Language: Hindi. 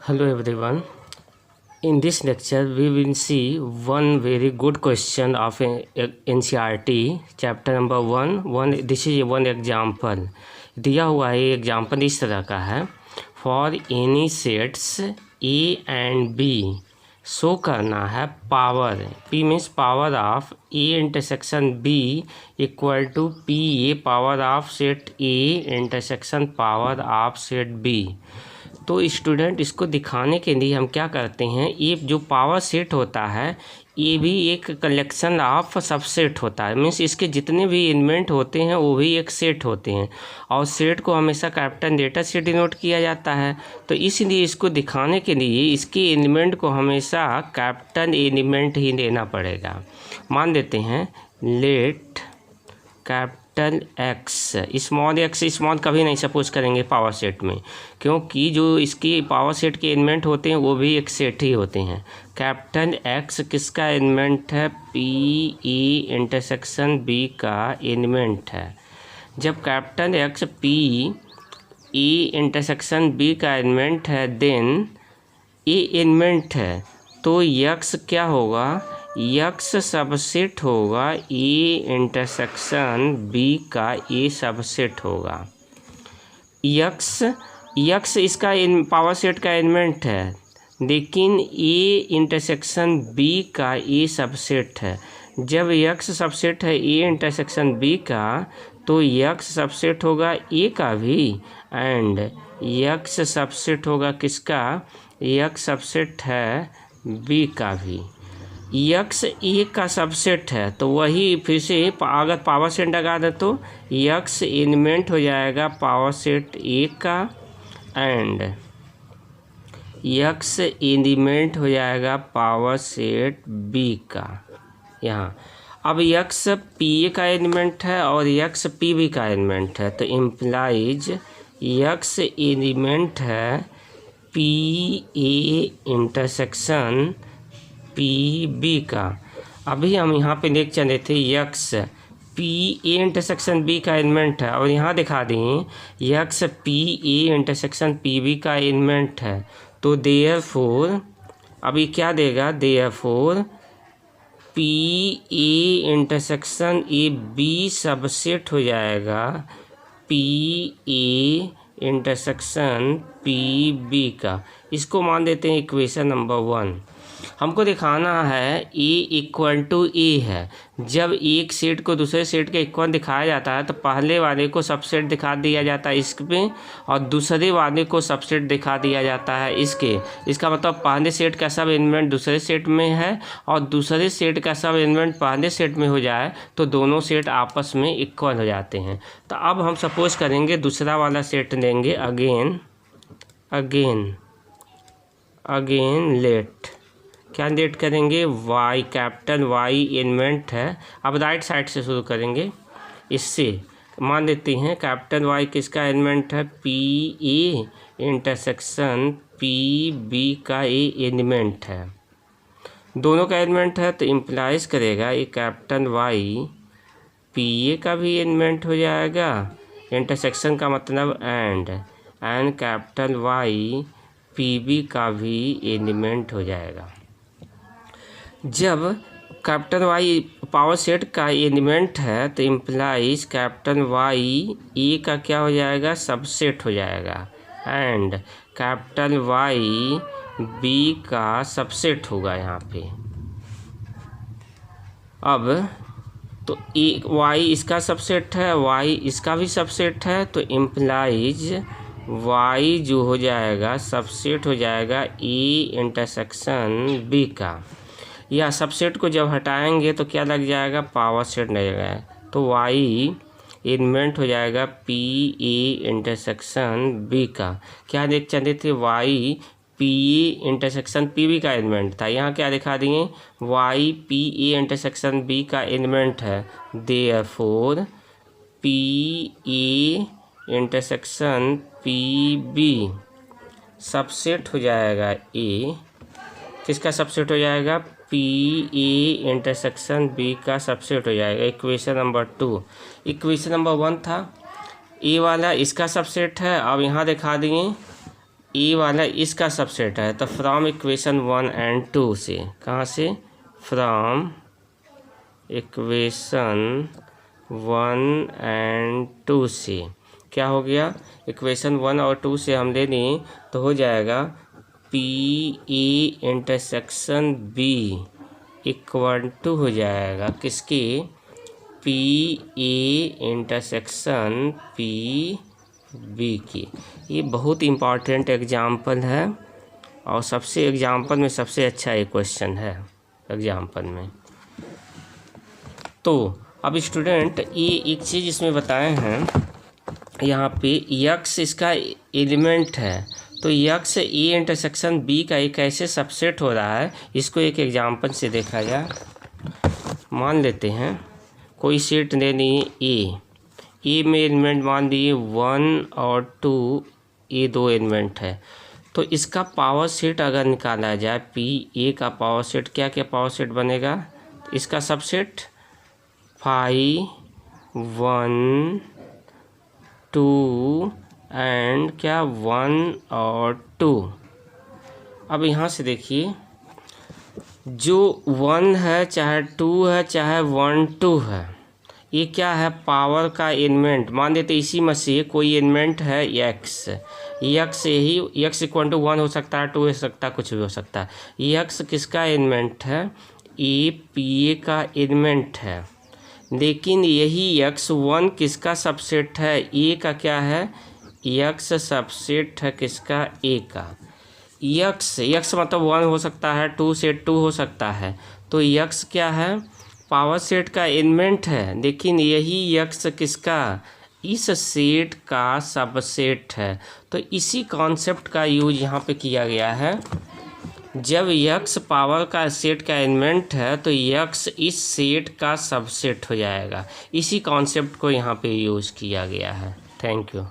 Hello everyone. In this lecture, we will see one very good question of NCERT chapter number one. This is one example. दिया हुआ है एग्जाम्पल इस तरह का है. For any sets A and B show करना है power P means power of A intersection B equal to P A power of set A intersection power of set B. तो स्टूडेंट इसको दिखाने के लिए हम क्या करते हैं, ये जो पावर सेट होता है ये भी एक कलेक्शन ऑफ सबसेट होता है. मीन्स इसके जितने भी एलिमेंट होते हैं वो भी एक सेट होते हैं और सेट को हमेशा कैपिटल लेटर से डिनोट किया जाता है. तो इसलिए इसको दिखाने के लिए इसके एलिमेंट को हमेशा कैपिटल एलिमेंट ही लेना पड़ेगा. मान देते हैं लेट कैपिटल एक्स स्मॉल कभी नहीं सपोज करेंगे पावर सेट में, क्योंकि जो इसकी पावर सेट के एलिमेंट होते हैं वो भी एक सेट ही होते हैं. कैपिटल एक्स किसका एलिमेंट है? पी ए इंटरसेक्शन बी का एलिमेंट है. जब capital X P A intersection B का एलिमेंट है देन ए एलिमेंट है तो यक्स क्या होगा? यक्स सबसेट होगा ए इंटरसेक्शन बी का ए सबसेट होगा. यक्स इसका पावर सेट का एलिमेंट है लेकिन ए इंटरसेक्शन बी का ए सबसेट है. जब यक्स सबसेट है ए इंटरसेक्शन बी का तो यक्स सबसेट होगा ए का भी एंड यक्स सबसेट होगा किसका? यक्स सबसेट है बी का भी. यक्स ए का सबसेट है तो वही फिर से अगर पावर सेट लगा दे तो यक्स एलिमेंट हो जाएगा पावर सेट ए का एंड यक्स एलिमेंट हो जाएगा पावर सेट बी का. यहाँ अब यक्स पी ए का एलिमेंट है और यक्स पी बी का एलिमेंट है तो इम्प्लाइज यक्स एलिमेंट है P A intersection P B का. अभी हम यहाँ पे देख चले थे X P A intersection B का एलिमेंट है और यहाँ दिखा दें X P A intersection P B का एलिमेंट है. तो देयरफॉर अभी क्या देगा? Therefore P A intersection A B subset हो जाएगा P A intersection P B का. इसको मान देते हैं इक्वेशन नंबर 1. हमको दिखाना है ए इक्वल टू ए है. जब एक सेट को दूसरे सेट के इक्वल दिखाया जाता है तो पहले वाले को सबसेट दिखा दिया जाता है इसमें और दूसरे वाले को सबसेट दिखा दिया जाता है इसके. इसका मतलब पहले सेट का सब एलिमेंट दूसरे सेट में है और दूसरे सेट का सब एलिमेंट पहले सेट में हो जाए तो दोनों सेट आपस में इक्वल हो जाते हैं. तो अब हम सपोज करेंगे दूसरा वाला सेट लेंगे. अगेन लेट क्या लेट करेंगे? वाई कैपिटल वाई एलिमेंट है. अब राइट साइड से शुरू करेंगे. इससे मान लेते हैं कैपिटल वाई किसका एलिमेंट है? P A intersection P B का ए एलिमेंट है. दोनों का एलिमेंट है तो इम्प्लाइज करेगा ये कैपिटल वाई पी ए का भी एलिमेंट हो जाएगा. इंटरसेक्शन का मतलब and capital Y P B का भी एलिमेंट हो जाएगा. जब कैपिटल वाई पावर सेट का एलिमेंट है तो इम्प्लाइज कैपिटल वाई ए का क्या हो जाएगा? सबसेट हो जाएगा एंड कैपिटल वाई बी का सबसेट होगा यहाँ पे. अब तो ए वाई इसका सबसेट है वाई इसका भी सबसेट है तो इम्प्लाइज वाई जो हो जाएगा सबसेट हो जाएगा ए इंटरसेक्शन बी का. या सबसेट को जब हटाएंगे तो क्या लग जाएगा? पावर सेट लगेगा तो वाई एलिमेंट हो जाएगा पी ए इंटरसेक्शन बी का. क्या देख चले थे? Y P A intersection P B का एलिमेंट था. यहाँ क्या दिखा दिए? Y P A intersection B का एलिमेंट है. Therefore P A intersection P B subset हो जाएगा ए. किसका सबसेट हो जाएगा? पी ए इंटरसेक्शन बी का सबसेट हो जाएगा. Equation number 2. इक्वेशन नंबर 1 था ए वाला इसका सबसेट है. अब यहाँ दिखा दिए ए वाला इसका सबसेट है, तो फ्रॉम इक्वेशन 1 एंड 2 से, कहाँ से, फ्रॉम इक्वेशन 1 एंड 2 से क्या हो गया, इक्वेशन 1 और 2 से हम ले लें तो हो जाएगा P A intersection B equal to हो जाएगा किसके, P A intersection P B की। ये बहुत इम्पॉर्टेंट एग्जाम्पल है और सबसे एग्जाम्पल में सबसे अच्छा एक क्वेश्चन है एग्जाम्पल में। तो अब स्टूडेंट ये एक चीज़ इसमें बताए हैं, यहाँ पे यक्स इसका एलिमेंट है, तो यक्स ए इंटरसेक्शन बी का एक ऐसे सबसेट हो रहा है, इसको एक एग्जाम्पल से देखा जाए। मान लेते हैं कोई सेट ले लिए ए में एलिमेंट मान लिए 1 और 2, ये दो एलिमेंट है, तो इसका पावर सेट अगर निकाला जाए पी ए का पावर सेट, क्या क्या पावर सेट बनेगा, इसका सबसेट 5 1 2 एंड क्या 1 और 2। अब यहाँ से देखिए जो 1 है चाहे 2 है चाहे 1 2 है, ये क्या है, पावर का एलिमेंट। मान लेते इसी में से कोई एलिमेंट है यक्स, यक्स यही यक्स इक्वल टू 1 हो सकता है, 2 हो सकता है, कुछ भी हो सकता है। यक्स किसका एलिमेंट है, ए पी ए का एलिमेंट है, लेकिन यही यक्स 1 किसका सबसेट है, ए का क्या है, यक्स सबसेट है किसका, ए का। यक्स मतलब 1 हो सकता है, 2 से 2 हो सकता है, तो यक्स क्या है, पावर सेट का एलिमेंट है, लेकिन यही यक्स किसका, इस सेट का सबसेट है। तो इसी कॉन्सेप्ट का यूज यहाँ पे किया गया है, जब यक्स पावर का सेट का एलिमेंट है तो यक्स इस सेट का सबसेट हो जाएगा। इसी कॉन्सेप्ट को यहाँ पे यूज किया गया है। Thank you.